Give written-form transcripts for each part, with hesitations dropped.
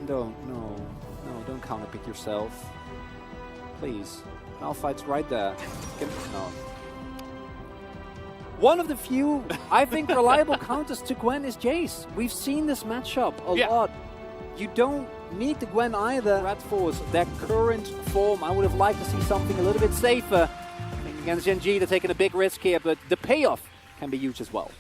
don't counterpick yourself. Please. Malphite's right there. No. One of the few, I think, reliable counters to Gwen is Jace. We've seen this matchup a lot. You don't need the Gwen either. Red Force, their current form, I would have liked to see something a little bit safer. I think against Gen G, they're taking a big risk here, but the payoff can be huge as well.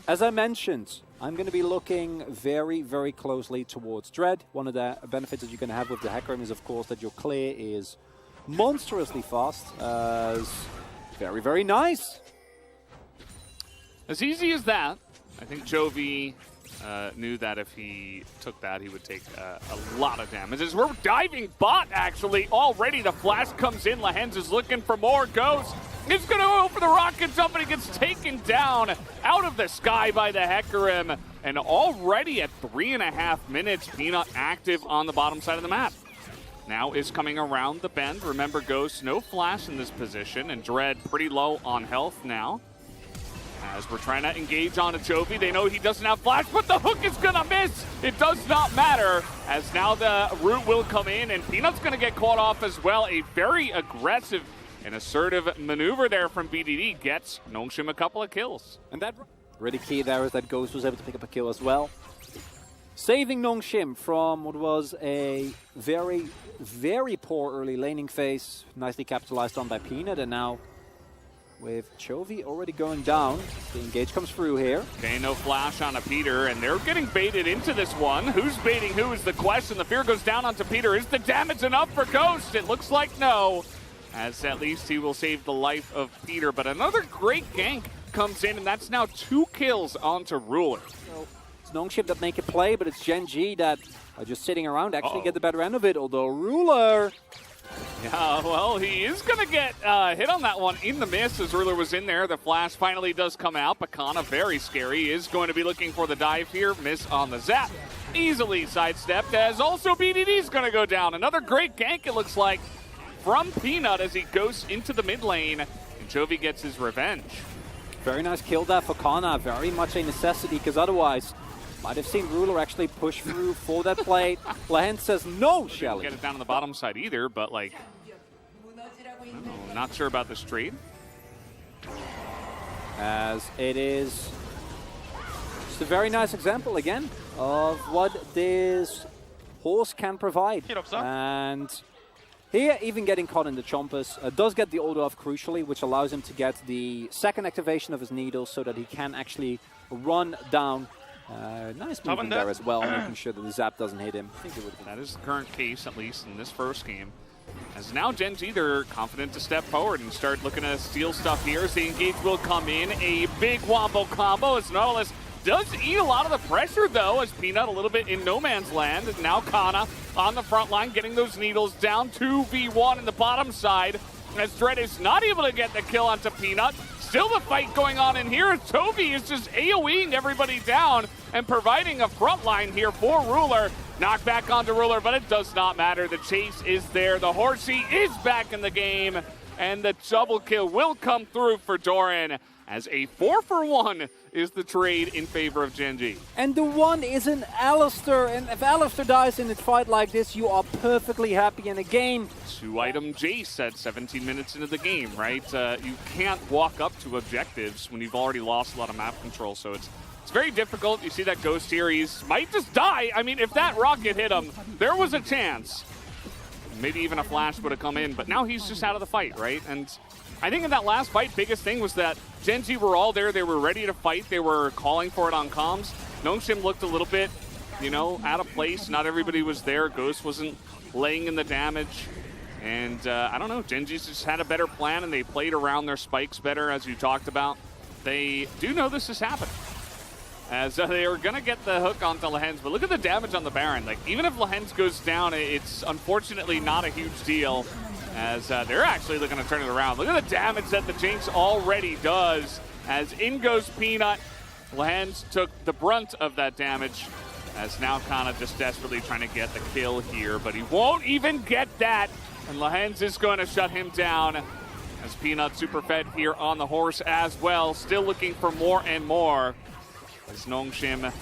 As I mentioned, I'm going to be looking very, very closely towards Dread. One of the benefits that you're going to have with the Hecarim is, of course, that your clear is monstrously fast. Very, very nice. As easy as that. I think Jovi knew that if he took that, he would take a lot of damage. As we're diving bot, actually, already the flash comes in. Lehens is looking for more ghosts. He's going to go for the rocket jump, and he gets taken down out of the sky by the Hecarim. And already at 3.5 minutes, Peanut active on the bottom side of the map. Now is coming around the bend. Remember, Ghost, no flash in this position, and Dread pretty low on health now. As we're trying to engage on a Jovi, they know he doesn't have flash, but the hook is gonna miss. It does not matter, as now the root will come in, and Peanut's gonna get caught off as well. A very aggressive and assertive maneuver there from BDD gets Nongshim a couple of kills. And that really key there is that Ghost was able to pick up a kill as well. Saving Nongshim from what was a very, very poor early laning phase. Nicely capitalized on by Peanut, and now with Chovy already going down, the engage comes through here. Okay, no flash on a Peter, and they're getting baited into this one. Who's baiting who is the question. The fear goes down onto Peter. Is the damage enough for Ghost? It looks like no, as at least he will save the life of Peter. But another great gank comes in, and that's now 2 kills onto Ruler. So it's Nongshim that make a play, but it's Gen G that are just sitting around, actually get the better end of it, although Ruler... Yeah, well, he is going to get hit on that one in the miss as Ruler was in there. The flash finally does come out, but Kana, very scary, is going to be looking for the dive here. Miss on the zap. Easily sidestepped, as also BDD is going to go down. Another great gank, it looks like, from Peanut as he goes into the mid lane, and Jovi gets his revenge. Very nice kill there for Kana. Very much a necessity, because otherwise... might have seen Ruler actually push through for that play. Lehens says no, Shelly. Get it down on the bottom side either, but like, not sure about this trade. As it is just a very nice example again of what this horse can provide. And here, even getting caught in the chompers, does get the order off crucially, which allows him to get the second activation of his needles so that he can actually run down. Nice movement there as well, making sure that the zap doesn't hit him. I think it would. That is the current case, at least in this first game. As now Gen G, they're confident to step forward and start looking to steal stuff here as the engage will come in. A big wombo combo as Nautilus does eat a lot of the pressure, though, as Peanut a little bit in no man's land. And now Kana on the front line getting those needles down 2v1 in the bottom side. As Dread is not able to get the kill onto Peanut. Still the fight going on in here. Toby is just AoEing everybody down and providing a front line here for Ruler. Knock back onto Ruler, but it does not matter. The chase is there. The horsey is back in the game, and the double kill will come through for Doran, as a 4-for-1 is the trade in favor of Gen G. And the one is an Alistair, and if Alistair dies in a fight like this, you are perfectly happy in a game. 2-item Jace at 17 minutes into the game, right? You can't walk up to objectives when you've already lost a lot of map control, so it's very difficult. You see that Ghost here, he might just die. I mean, if that rocket hit him, there was a chance. Maybe even a flash would have come in, but now he's just out of the fight, right? And I think in that last fight, biggest thing was that Gen G were all there. They were ready to fight. They were calling for it on comms. Nongshim looked a little bit, out of place. Not everybody was there. Ghost wasn't laying in the damage. And I don't know, Gen G's just had a better plan, and they played around their spikes better, as you talked about. They do know this is happening, as they are going to get the hook onto Lehens. But look at the damage on the Baron. Like, even if Lehens goes down, it's unfortunately not a huge deal, as they're actually looking to turn it around. Look at the damage that the Jinx already does, as in goes Peanut. Lehens took the brunt of that damage, as now Kana just desperately trying to get the kill here, but he won't even get that, and Lehens is going to shut him down, as Peanut super fed here on the horse as well, still looking for more and more. As Nongshim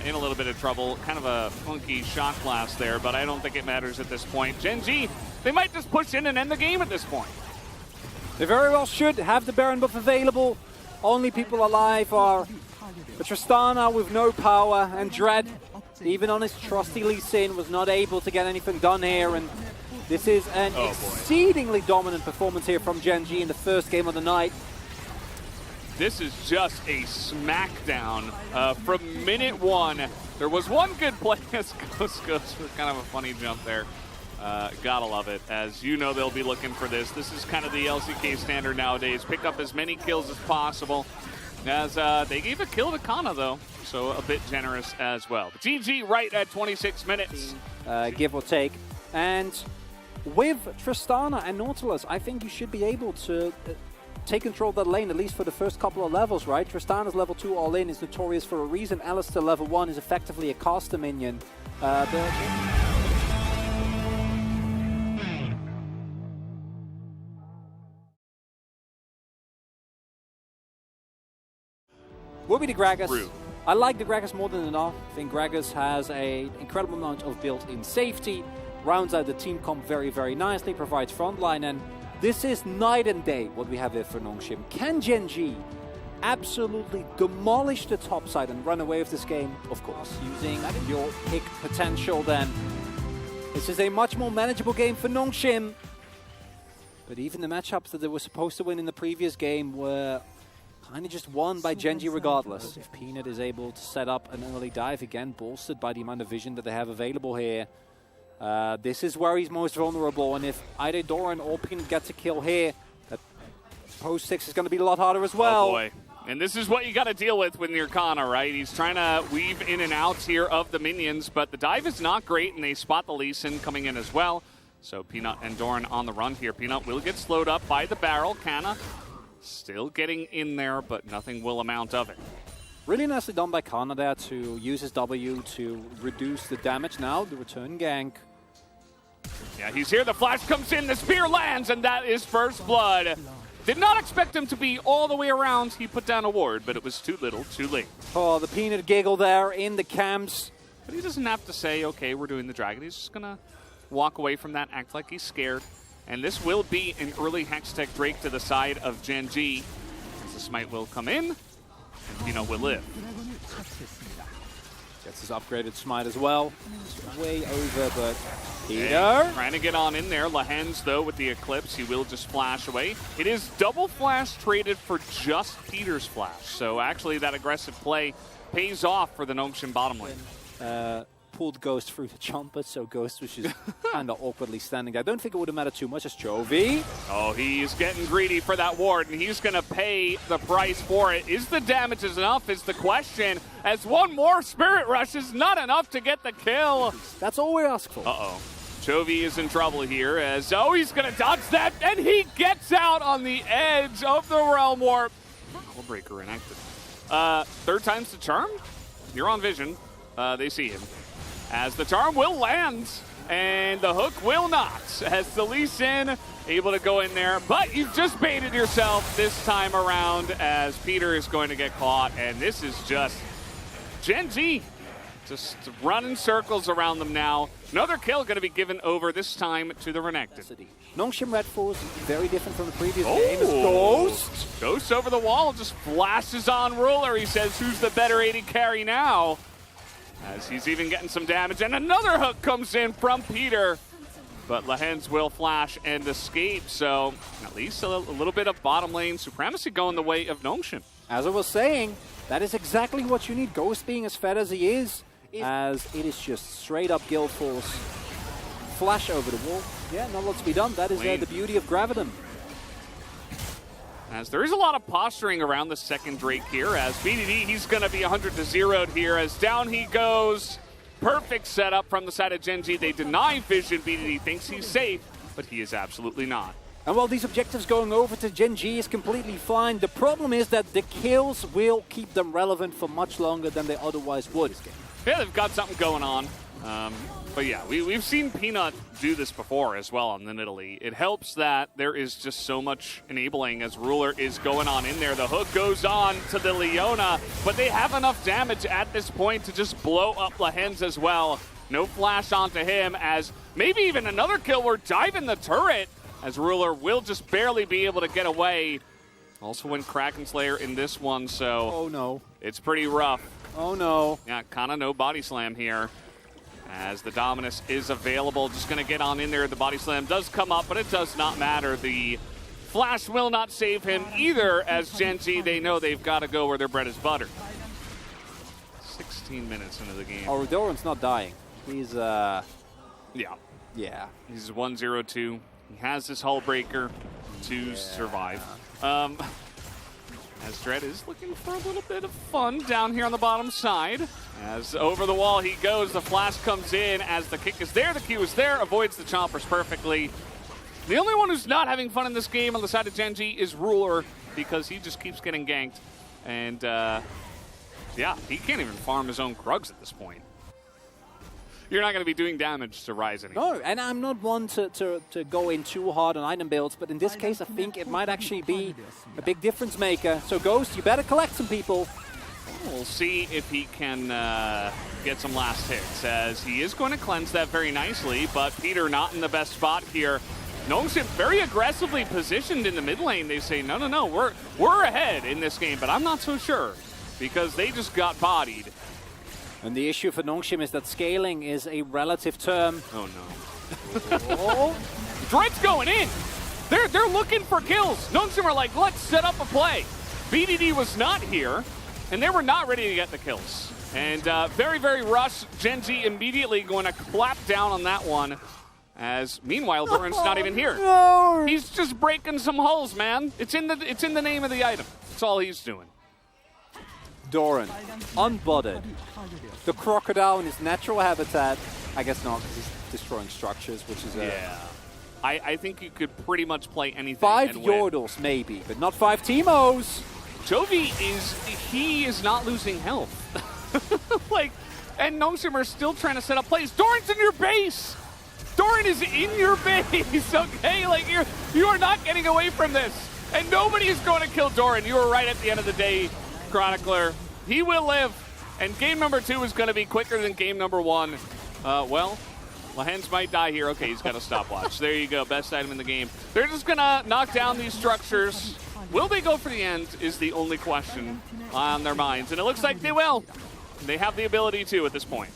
in a little bit of trouble. Kind of a funky shot blast there, but I don't think it matters at this point. Gen G, they might just push in and end the game at this point. They very well should have the Baron buff available. Only people alive are the Tristana with no power, and Dread, even on his trusty Lee Sin, was not able to get anything done here. And this is an exceedingly dominant performance here from Gen G in the first game of the night. This is just a smackdown from minute one. There was one good play as Ghost goes for kind of a funny jump there. Gotta love it. As you know, they'll be looking for this. This is kind of the LCK standard nowadays. Pick up as many kills as possible. As they gave a kill to Kana, though, so a bit generous as well. But GG right at 26 minutes. Give or take. And with Tristana and Nautilus, I think you should be able to take control of that lane, at least for the first couple of levels, right? Tristana's level 2 all-in is notorious for a reason. Alistair level 1 is effectively a caster minion. Will be the Gragas. I like the Gragas more than enough. I think Gragas has an incredible amount of built-in safety, rounds out the team comp very, very nicely, provides frontline, and this is night and day what we have here for Nongshim. Can Gen G absolutely demolish the top side and run away with this game? Of course, using your pick potential then. This is a much more manageable game for Nongshim. But even the matchups that they were supposed to win in the previous game were kind of just won by Gen G regardless. If Peanut is able to set up an early dive, again, bolstered by the amount of vision that they have available here, this is where he's most vulnerable, and if either Doran or Peanut gets a kill here, that post 6 is going to be a lot harder as well. Oh boy. And this is what you got to deal with when you're Kana, right? He's trying to weave in and outs here of the minions, but the dive is not great, and they spot the Lee Sin coming in as well. So Peanut and Doran on the run here. Peanut will get slowed up by the barrel. Kana still getting in there, but nothing will amount of it. Really nicely done by Kana there to use his W to reduce the damage. Now the return gank. Yeah, he's here. The flash comes in. The spear lands, and that is first blood. Did not expect him to be all the way around. He put down a ward, but it was too little, too late. Oh, the Peanut giggle there in the camps. But he doesn't have to say, okay, we're doing the dragon. He's just going to walk away from that, act like he's scared. And this will be an early Hextech Drake to the side of Gen G. As the smite will come in, and Peanut will live. Gets his upgraded smite as well. It's way over, but Peter trying to get on in there. Lahens, though, with the Eclipse, he will just flash away. It is double flash traded for just Peter's flash. So actually that aggressive play pays off for the Nongshim bottom lane. Pulled Ghost through the jumper, so Ghost was just kind of awkwardly standing there. I don't think it would have mattered too much as Chovy. Oh, he's getting greedy for that ward, and he's going to pay the price for it. Is the damage enough is the question, as one more Spirit Rush is not enough to get the kill. That's all we ask for. Uh-oh. Chovy is in trouble here, as, he's going to dodge that, and he gets out on the edge of the Realm Warp. Wall Breaker enacted. Third time's the charm? You're on vision. They see him. As the charm will land, and the hook will not. As the Lee Sin able to go in there, but you've just baited yourself this time around as Peter is going to get caught, and this is just Gen G just running circles around them now. Another kill going to be given over, this time to the Renekton. Nongshim Red Force, very different from the previous game. It's Ghost. Ghost over the wall, just flashes on Ruler. He says, who's the better AD carry now? As he's even getting some damage, and another hook comes in from Peter. But Lahens will flash and escape, so at least a little bit of bottom lane supremacy going the way of Nongshim. As I was saying, that is exactly what you need. Ghost being as fed as he is, as it is just straight up guild force. Flash over the wall. Yeah, not a lot to be done. That is the beauty of Graviton. As there is a lot of posturing around the second Drake here, as BDD, he's going to be 100-0'd here, as down he goes. Perfect setup from the side of Gen G. They deny vision. BDD thinks he's safe, but he is absolutely not. And while these objectives going over to Gen G is completely fine, the problem is that the kills will keep them relevant for much longer than they otherwise would. Yeah, they've got something going on. But yeah, we've seen Peanut do this before as well in Italy. It helps that there is just so much enabling as Ruler is going on in there. The hook goes on to the Leona, but they have enough damage at this point to just blow up Lahens as well. No flash onto him as maybe even another kill. We're diving the turret as Ruler will just barely be able to get away. Also went Kraken Slayer in this one, so oh no, it's pretty rough. Oh no. Yeah, kind of no body slam here. As the Dominus is available, just going to get on in there. The body slam does come up, but it does not matter. The flash will not save him either, as Gen G, they know they've got to go where their bread is buttered. 16 minutes into the game. Oh, Doran's not dying. He's, Yeah. Yeah. He's 1-0-2. He has this hull breaker to survive. As Dread is looking for a little bit of fun down here on the bottom side. As over the wall he goes, the flash comes in as the kick is there, the Q is there, avoids the chompers perfectly. The only one who's not having fun in this game on the side of Gen G is Ruler, because he just keeps getting ganked. And yeah, he can't even farm his own Krugs at this point. You're not going to be doing damage to Rise anymore. No, and I'm not one to go in too hard on item builds, but in this case, I think it might actually be a big difference maker. So, Ghost, you better collect some people. We'll see if he can get some last hits, as he is going to cleanse that very nicely, but Peter not in the best spot here. Nongshim very aggressively positioned in the mid lane. They say, no, we're ahead in this game, but I'm not so sure, because they just got bodied. And the issue for Nongshim is that scaling is a relative term. Oh no. Dread's going in. They're looking for kills. Nongshim are like, let's set up a play. BDD was not here, and they were not ready to get the kills. And very, very rushed. Gen G immediately going to clap down on that one. As meanwhile, Doran's not even here. No. He's just breaking some hulls, man. It's in the name of the item. That's all he's doing. Doran, unbodied. The crocodile in his natural habitat. I guess not, because he's destroying structures, which is yeah. I think you could pretty much play anything. 5 and win. Yordles, maybe, but not 5 Teemos. Jovi is not losing health. And Nongshim are still trying to set up plays. Doran's in your base. Doran is in your base, okay? Like, you are not getting away from this. And nobody is going to kill Doran. You were right at the end of the day, Chronicler. He will live. And game number 2 is going to be quicker than game number 1. Well, Lahens might die here. Okay, he's got a stopwatch. There you go, best item in the game. They're just going to knock down these structures. Will they go for the end is the only question on their minds. And it looks like they will. They have the ability to at this point.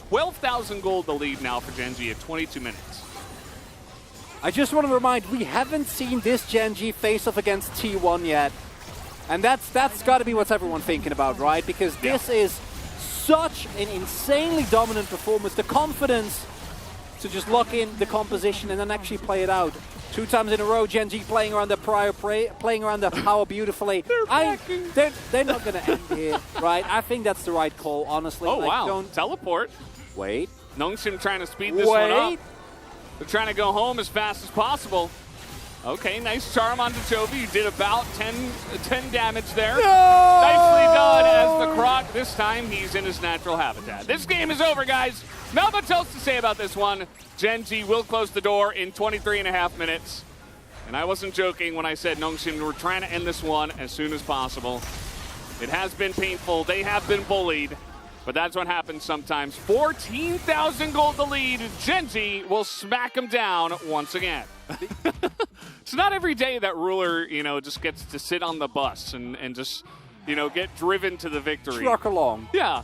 12,000 gold the lead now for Gen G at 22 minutes. I just want to remind, we haven't seen this Gen G face off against T1 yet. And that's got to be what's everyone thinking about, right? Because this is such an insanely dominant performance. The confidence to just lock in the composition and then actually play it out. 2 times in a row, Gen G playing around the playing around the power beautifully. They're not going to end here, right? I think that's the right call, honestly. Oh, like, wow. Don't Teleport. wait. Nongshim trying to speed this one up. They're trying to go home as fast as possible. Okay, nice charm onto Jovi. You did about 10 damage there. No! Nicely done as the Croc. This time, he's in his natural habitat. This game is over, guys. Not much else to say about this one. Gen G will close the door in 23.5 minutes. And I wasn't joking when I said Nongshim were trying to end this one as soon as possible. It has been painful. They have been bullied. But that's what happens sometimes. 14,000 gold the lead. Gen G will smack them down once again. It's not every day that Ruler, just gets to sit on the bus and just, get driven to the victory. Truck along. Yeah.